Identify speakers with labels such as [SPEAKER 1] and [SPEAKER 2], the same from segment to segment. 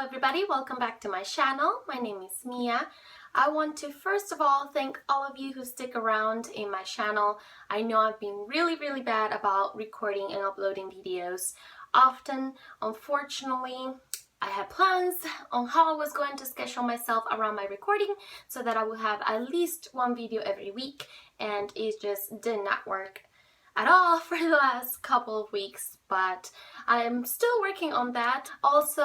[SPEAKER 1] everybody, welcome back to my channel. My name is Mia. I want to first of all thank all of you who stick around in my channel. I know I've been really bad about recording and uploading videos often. Unfortunately, I had plans on how I was going to schedule myself around my recording so that I would have at least one video every week, and it just did not work at all for the last couple of weeks, but I am still working on that. Also,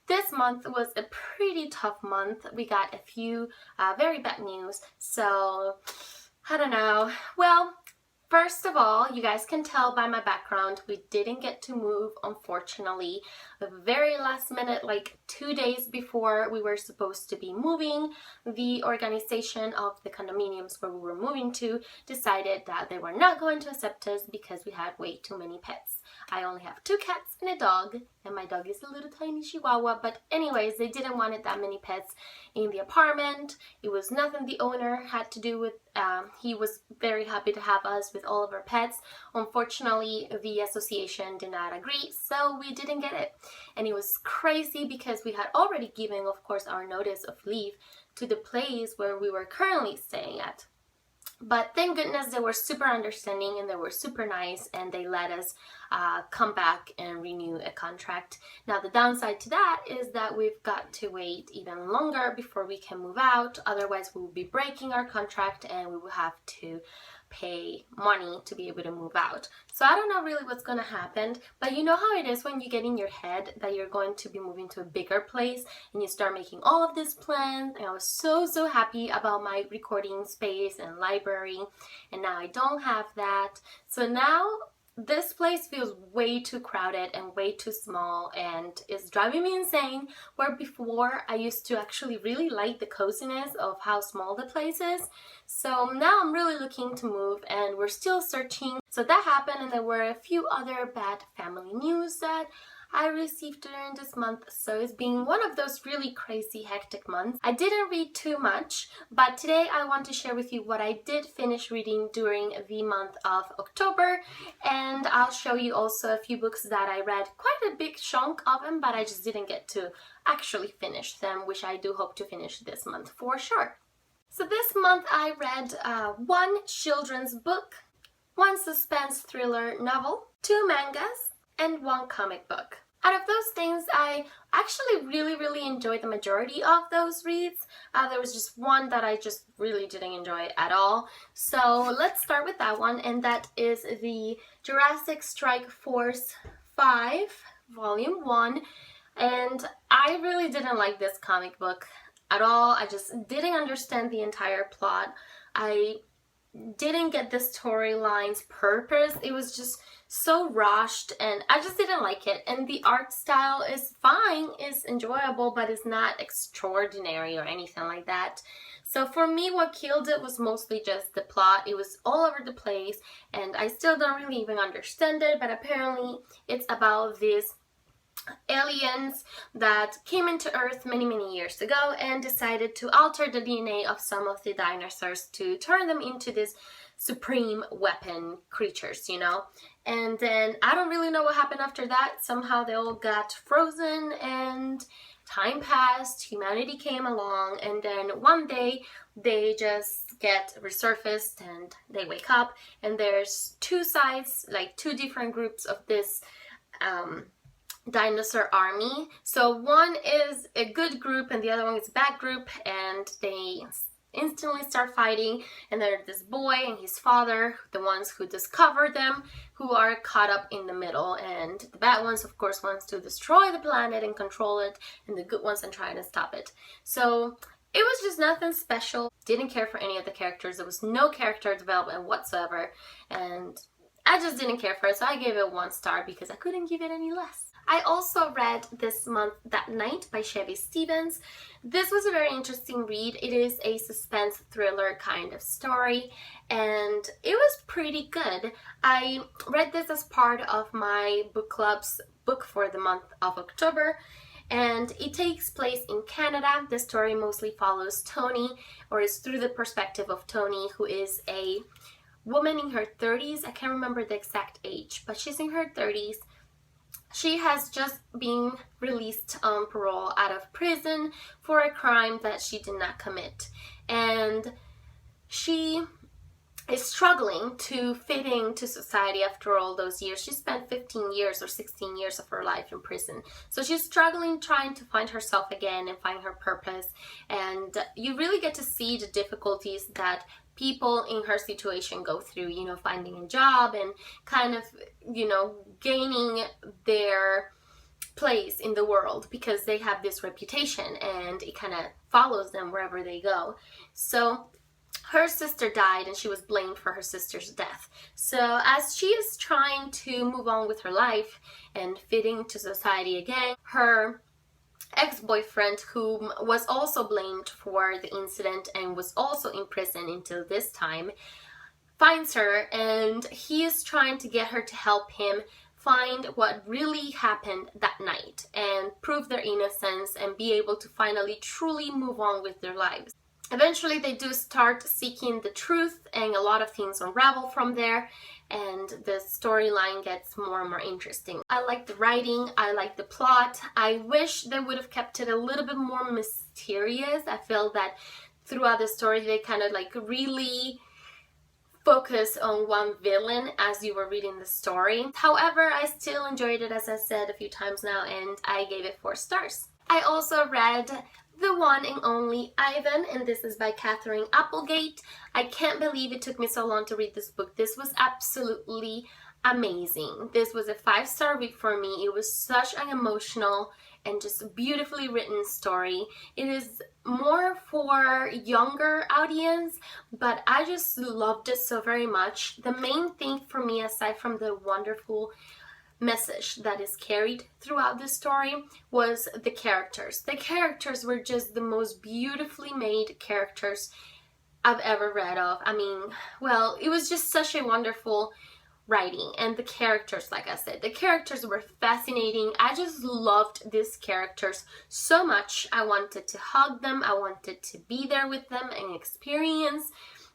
[SPEAKER 1] this month was a pretty tough month. We got a few very bad news, so I don't know. Well, first of all, you guys can tell by my background, we didn't get to move, unfortunately. The very last minute, like 2 days before we were supposed to be moving, the organization of the condominiums where we were moving to decided that they were not going to accept us because we had way too many pets. I only have 2 cats and a dog, and my dog is a little tiny chihuahua, but anyways, they didn't want that many pets in the apartment. It was nothing the owner had to do with. He was very happy to have us with all of our pets. Unfortunately, the association did not agree, so we didn't get it. And it was crazy because we had already given, of course, our notice of leave to the place where we were currently staying at. But thank goodness they were super understanding and they were super nice, and they let us come back and renew a contract. Now the downside to that is that we've got to wait even longer before we can move out. Otherwise we will be breaking our contract and we will have to pay money to be able to move out. So I don't know really what's gonna happen, but you know how it is when you get in your head that you're going to be moving to a bigger place and you start making all of these plans. And I was so happy about my recording space and library, and now I don't have that. So now this place feels way too crowded and way too small, and it's driving me insane. Where before I used to actually really like the coziness of how small the place is. So now I'm really looking to move, and we're still searching. So that happened, and there were a few other bad family news that I received during this month, so it's been one of those really crazy hectic months. I didn't read too much, but today I want to share with you what I did finish reading during the month of October, and I'll show you also a few books that I read, quite a big chunk of them, but I just didn't get to actually finish them, which I do hope to finish this month for sure. So this month I read 1 children's book, 1 suspense thriller novel, 2 mangas, and 1 comic book. Out of those things, I actually really enjoyed the majority of those reads. There was just one that I just really didn't enjoy at all. So let's start with that one, and that is the Jurassic Strike Force 5, Volume 1. And I really didn't like this comic book at all. I just didn't understand the entire plot. I didn't get the storyline's purpose. It was just so rushed, and I just didn't like it. And the art style is fine, it's enjoyable, but it's not extraordinary or anything like that. So for me, what killed it was mostly just the plot. It was all over the place, and I still don't really even understand it, but apparently it's about these aliens that came into Earth many years ago and decided to alter the DNA of some of the dinosaurs to turn them into this supreme weapon creatures, you know. And then I don't really know what happened after that. Somehow they all got frozen and time passed, humanity came along, and then one day they just get resurfaced and they wake up, and there's 2 sides, like 2 different groups of this dinosaur army. So one is a good group and the other one is a bad group, and they instantly start fighting. And there's this boy and his father, the ones who discovered them, who are caught up in the middle. And the bad ones, of course, wants to destroy the planet and control it, and the good ones are trying to stop it. So it was just nothing special. Didn't care for any of the characters. There was no character development whatsoever, and I just didn't care for it. So I gave it 1 star because I couldn't give it any less. I also read this month That Night by Chevy Stevens. This was a very interesting read. It is a suspense thriller kind of story, and it was pretty good. I read this as part of my book club's book for the month of October, and it takes place in Canada. The story mostly follows Tony, or is through the perspective of Tony, who is a woman in her 30s. I can't remember the exact age, but she's in her 30s. She has just been released on parole out of prison for a crime that she did not commit. And she is struggling to fit into society after all those years. She spent 15 years or 16 years of her life in prison. So she's struggling, trying to find herself again and find her purpose. And you really get to see the difficulties that people in her situation go through, you know, finding a job and kind of, you know, gaining their place in the world because they have this reputation and it kind of follows them wherever they go. So her sister died and she was blamed for her sister's death. So as she is trying to move on with her life and fit into society again, her ex-boyfriend, who was also blamed for the incident and was also in prison until this time, finds her, and he is trying to get her to help him find what really happened that night and prove their innocence and be able to finally truly move on with their lives. Eventually they do start seeking the truth and a lot of things unravel from there, and the storyline gets more and more interesting. I like the writing, I like the plot. I wish they would have kept it a little bit more mysterious. I feel that throughout the story they kind of like really focus on one villain as you were reading the story. However, I still enjoyed it, as I said a few times now, and I gave it 4 stars. I also read the one and only Ivan, and this is by Catherine Applegate. I can't believe it took me so long to read this book. This was absolutely amazing. This was a 5-star read for me. It was such an emotional and just beautifully written story. It is more for younger audience, but I just loved it so very much. The main thing for me, aside from the wonderful message that is carried throughout the story, was the characters. The characters were just the most beautifully made characters I've ever read of. I mean, well, it was just such a wonderful writing, and the characters, like I said, the characters were fascinating. I just loved these characters so much. I wanted to hug them, I wanted to be there with them and experience,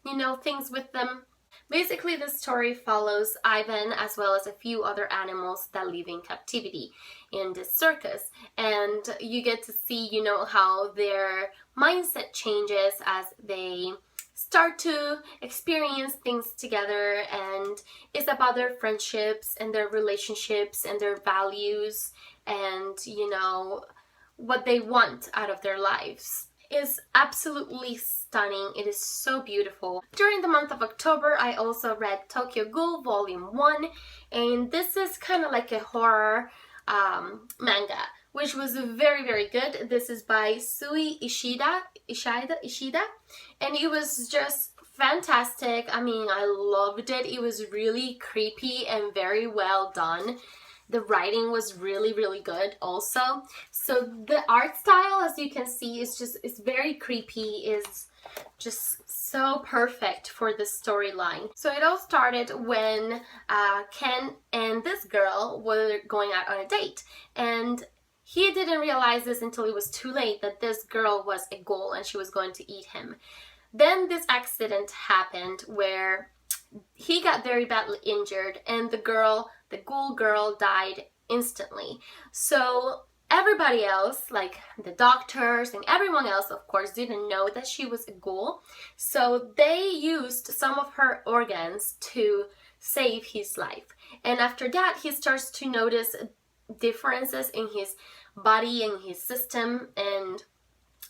[SPEAKER 1] you know, things with them. Basically, the story follows Ivan as well as a few other animals that live in captivity in this circus, and you get to see, you know, how their mindset changes as they start to experience things together, and it's about their friendships and their relationships and their values and, you know, what they want out of their lives. Is absolutely stunning. It is so beautiful. During the month of October, I also read Tokyo Ghoul Volume 1, and this is kind of like a horror manga, which was very, very good. This is by Sui Ishida, and it was just fantastic. I mean, I loved it. It was really creepy and very well done. The writing was really, really good also. So the art style, as you can see, it's very creepy, is just so perfect for the storyline. So it all started when Ken and this girl were going out on a date, and he didn't realize this until it was too late, that this girl was a ghoul and she was going to eat him. Then this accident happened where he got very badly injured, and the ghoul girl, died instantly. So everybody else, like the doctors and everyone else, of course, didn't know that she was a ghoul. So they used some of her organs to save his life. And after that, he starts to notice differences in his body and his system, and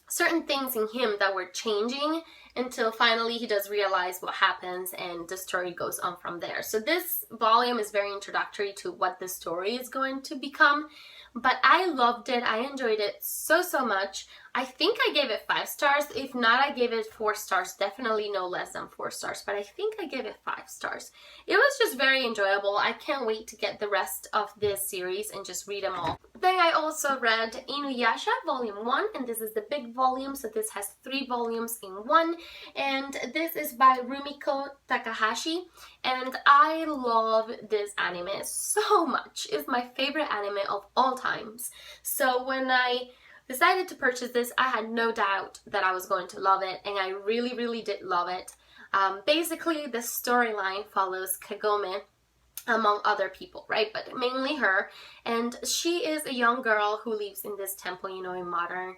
[SPEAKER 1] certain things in him that were changing, until finally he does realize what happens, and the story goes on from there. So this volume is very introductory to what the story is going to become, but I loved it. I enjoyed it so much. I think I gave it 5 stars. If not, I gave it 4 stars. Definitely no less than 4 stars, but I think I gave it 5 stars. It was just very enjoyable. I can't wait to get the rest of this series and just read them all. Then I also read Inuyasha Volume 1, and this is the big volume, so this has 3 volumes in one, and this is by Rumiko Takahashi, and I love this anime so much. It's my favorite anime of all times. So when I decided to purchase this, I had no doubt that I was going to love it, and I really did love it. Basically, the storyline follows Kagome, among other people, right? But mainly her. And she is a young girl who lives in this temple, you know, in modern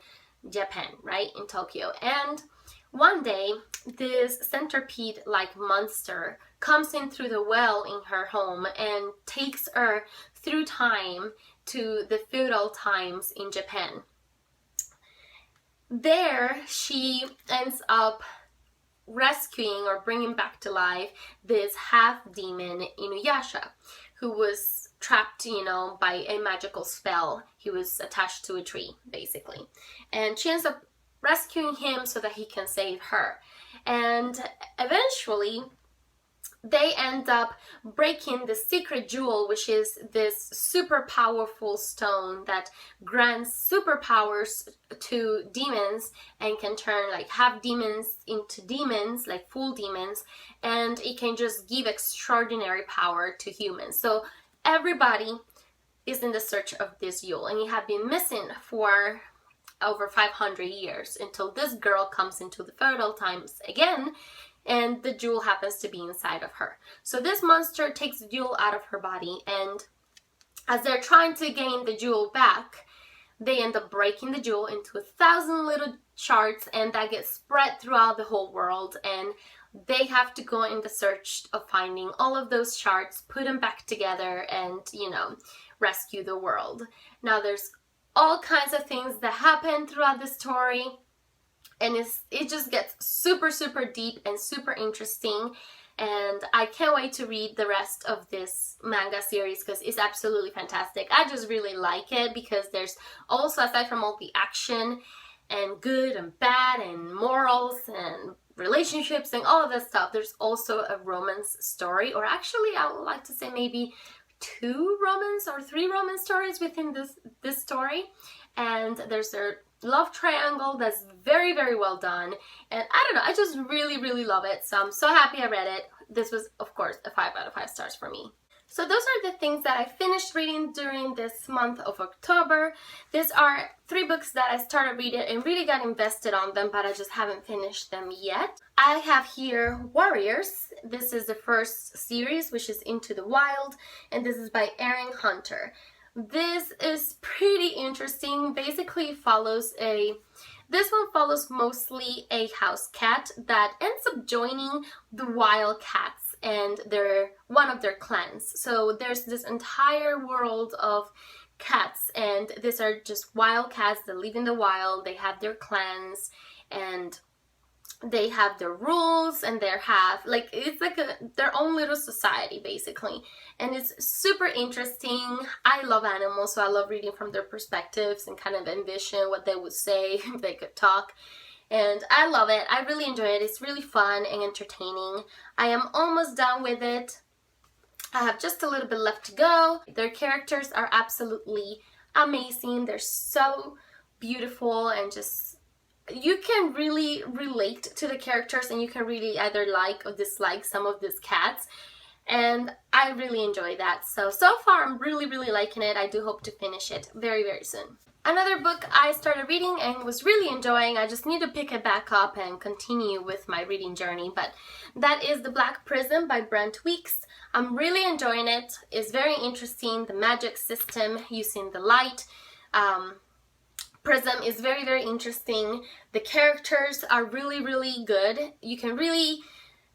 [SPEAKER 1] Japan, right? In Tokyo. And one day, this centipede-like monster comes in through the well in her home and takes her through time to the feudal times in Japan. There, she ends up rescuing or bringing back to life this half-demon Inuyasha, who was trapped, you know, by a magical spell. He was attached to a tree, basically. And she ends up rescuing him so that he can save her. And eventually, they end up breaking the secret jewel, which is this super powerful stone that grants superpowers to demons and can turn like half demons into demons, like full demons, and it can just give extraordinary power to humans. So everybody is in the search of this jewel, and it had been missing for over 500 years until this girl comes into the feudal times again, and the jewel happens to be inside of her. So this monster takes the jewel out of her body, and as they're trying to gain the jewel back, they end up breaking the jewel into 1,000 little shards, and that gets spread throughout the whole world, and they have to go in the search of finding all of those shards, put them back together, and, you know, rescue the world. Now, there's all kinds of things that happen throughout the story, and it just gets super, super deep and super interesting, and I can't wait to read the rest of this manga series because it's absolutely fantastic. I just really like it because there's also, aside from all the action and good and bad and morals and relationships and all of that stuff, there's also a romance story, or actually I would like to say maybe 2 romance or 3 romance stories within this story. And there's a love triangle that's very, very well done, and I don't know, I just really, really love it. So I'm so happy I read it. This was, of course, a 5 out of 5 stars for me. So those are the things that I finished reading during this month of October. These are 3 books that I started reading and really got invested on them, but I just haven't finished them yet. I have here Warriors. This is the first series, which is Into the Wild, and this is by Erin Hunter. This is pretty interesting. Basically this one follows mostly a house cat that ends up joining the wild cats, and they're one of their clans. So there's this entire world of cats, and these are just wild cats that live in the wild. They have their clans, and they have their rules, and it's like their own little society, basically. And it's super interesting. I love animals, so I love reading from their perspectives and kind of envision what they would say if they could talk. And I love it. I really enjoy it. It's really fun and entertaining. I am almost done with it. I have just a little bit left to go. Their characters are absolutely amazing. They're so beautiful, and just you can really relate to the characters, and you can really either like or dislike some of these cats, and I really enjoy that. So far I'm really, really liking it. I do hope to finish it very, very soon. Another book I started reading and was really enjoying, I just need to pick it back up and continue with my reading journey, but that is The Black Prism by Brent Weeks. I'm really enjoying it. It's very interesting. The magic system using the light prism is very, very interesting. The characters are really, really good. You can really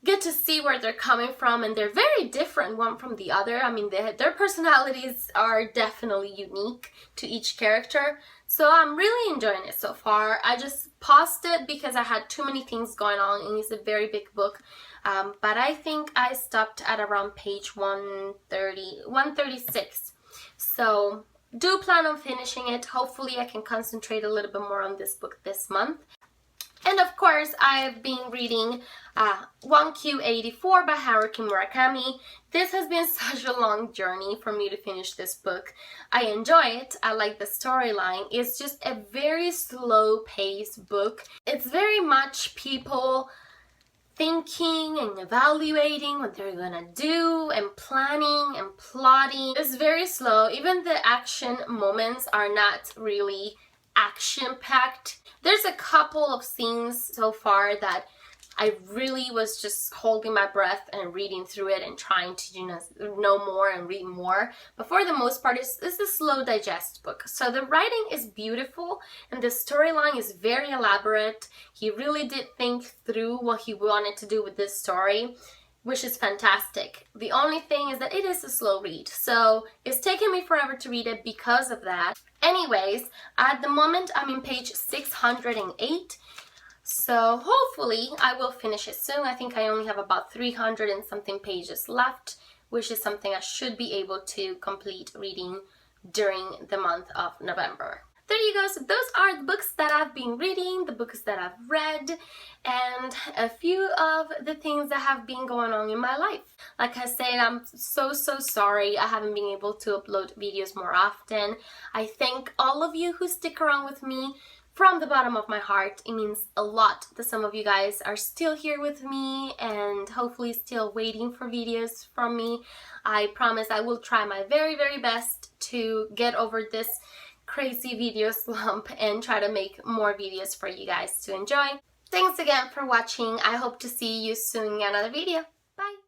[SPEAKER 1] get to see where they're coming from, and they're very different one from the other. I mean, their personalities are definitely unique to each character. So I'm really enjoying it so far. I just paused it because I had too many things going on, and it's a very big book. But I think I stopped at around page 136. So do plan on finishing it. Hopefully I can concentrate a little bit more on this book this month. And of course, I've been reading 1Q84 by Haruki Murakami. This has been such a long journey for me to finish this book. I enjoy it. I like the storyline. It's just a very slow-paced book. It's very much people thinking and evaluating what they're gonna do and planning and plotting. It's very slow. Even the action moments are not really action-packed. There's a couple of scenes so far that I really was just holding my breath and reading through it and trying to know more and read more. But for the most part, it's a slow digest book. So the writing is beautiful and the storyline is very elaborate. He really did think through what he wanted to do with this story, which is fantastic. The only thing is that it is a slow read, so it's taken me forever to read it because of that. Anyways, at the moment I'm in page 608, so hopefully I will finish it soon. I think I only have about 300 and something pages left, which is something I should be able to complete reading during the month of November. There you go. So those are the books that I've been reading, the books that I've read, and a few of the things that have been going on in my life. Like I said, I'm so sorry I haven't been able to upload videos more often. I thank all of you who stick around with me. From the bottom of my heart, it means a lot that some of you guys are still here with me and hopefully still waiting for videos from me. I promise I will try my very best to get over this crazy video slump and try to make more videos for you guys to enjoy. Thanks again for watching. I hope to see you soon in another video. Bye!